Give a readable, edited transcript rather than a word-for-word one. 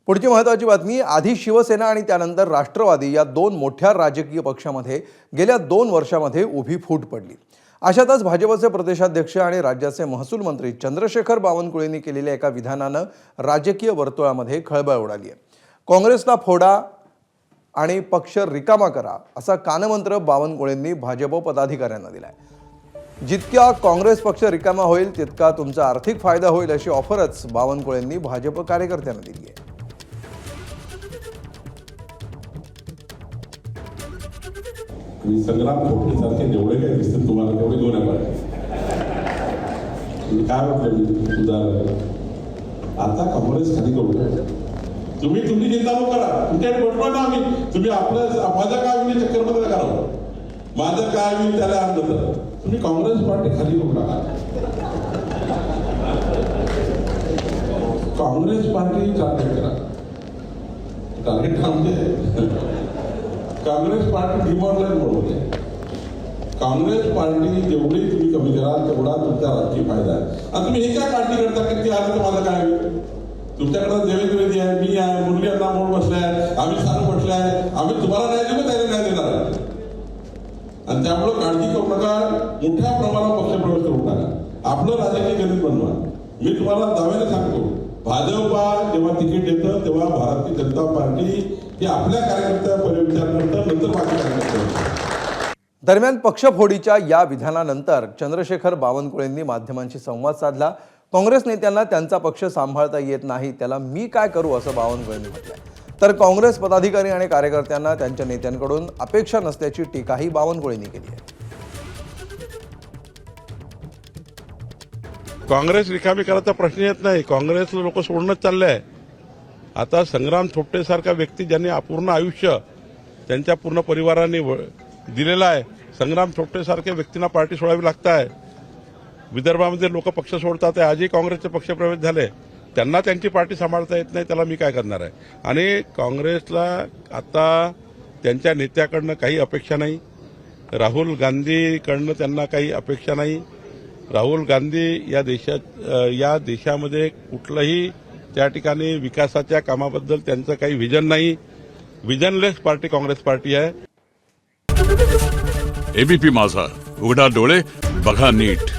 पुढची महत्त्वाची बातमी। आधी शिवसेना आणि त्यानंतर राष्ट्रवादी या दोन मोठ्या राजकीय पक्षांमध्ये गेल्या 2 वर्षांमध्ये उभी फूट पडली। अशातच भाजपचे प्रदेशाध्यक्ष आणि राज्याचे महसूल मंत्री चंद्रशेखर बावनकुळेंनी केलेल्या एका विधानानं राजकीय वर्तुळामध्ये खळबळ उडाली आहे। काँग्रेसला फोडा आणि पक्ष रिकामा करा असा कानमंत्र बावनकुळेंनी भाजप पदाधिकाऱ्यांना दिलाय। जितका काँग्रेस पक्ष रिकामा होईल तितका तुमचा आर्थिक फायदा होईल अशी ऑफरच बावनकुळेंनी भाजप कार्यकर्त्यांना दिली आहे। संग्राम खोपटेसारखे जेवढे काही दिसतात तुम्हाला तेवढे दोन आहे। काय म्हटलं उदाहरण, आता काँग्रेस खाली करू तुम्ही तुमची चिंता नको करा, तुमच्याकडे बटवा ना आम्ही, तुम्ही आपलं माझं काय होईल चक्करमध्ये करावं, माझं काय होईल त्याला अर्थ तर तुम्ही काँग्रेस पार्टी खाली करू नका। काँग्रेस पार्टी टार्गेट करा, टार्गेट म्हणजे काँग्रेस पार्टी डिमॉरलाइज बनवते। काँग्रेस पार्टी जेवढी तुम्ही कमी कराल तेवढा तुमचा राजकीय फायदा आहे। आणि तुम्ही हे काय काळजी करता की ते आलं तर माझं काय होईल? तुमच्याकडे देवेंद्रजी आहे, मी आहे, मुरली अण्णा मोड बसले आहे, आम्ही सारं बसले आहे, आम्ही तुम्हाला नाही देऊ त्याला नाही देणार आहे। आणि त्यामुळे काळजी करू नका, मोठ्या प्रमाणात पक्षप्रवेश करू नका, आपलं राजकीय गणित बनवा। मी तुम्हाला दाव्याने सांगतो, भाजपा जेव्हा तिकीट देतं तेव्हा भारतीय जनता पार्टी ही आपल्या कार्यकर्त्यांवर विचार करतं, नंतर बाकी कार्यकर्ते। दरम्यान पक्षफोडीच्या या विधानानंतर चंद्रशेखर बावनकुळेंनी माध्यमांशी संवाद साधला। काँग्रेस नेत्यांना त्यांचा पक्ष सांभाळता येत नाही, त्याला मी काय करू असं बावनकुळेंनी म्हटलंय। तर काँग्रेस पदाधिकारी आणि कार्यकर्त्यांना त्यांच्या नेत्यांकडून अपेक्षा नसल्याची टीकाही बावनकुळेंनी केली आहे। काँग्रेस रिकामी करायचा प्रश्न येत नाही, काँग्रेसला लोक सोडणंच चाललंय। आता संग्राम थोपटेसारखा व्यक्ती ज्यांनी अपूर्ण आयुष्य त्यांच्या पूर्ण परिवाराने दिलेलं आहे, संग्राम थोपटेसारख्या व्यक्तींना पार्टी सोडावी लागत आहे। विदर्भामध्ये लोक पक्ष सोडतात, आजही काँग्रेसचे पक्षप्रवेश झाले, त्यांना त्यांची पार्टी सांभाळता येत नाही, त्याला मी काय करणार आहे? आणि काँग्रेसला आता त्यांच्या नेत्याकडनं काही अपेक्षा नाही, राहुल गांधीकडनं त्यांना काही अपेक्षा नाही। राहुल गांधी या देशामध्ये कुठलंही त्या ठिकाणी विकासाच्या कामाबद्दल त्यांचं काही व्हिजन नाही, व्हिजनलेस पार्टी काँग्रेस पार्टी आहे। एबीपी माझा, उघडा डोळे बघा नीट।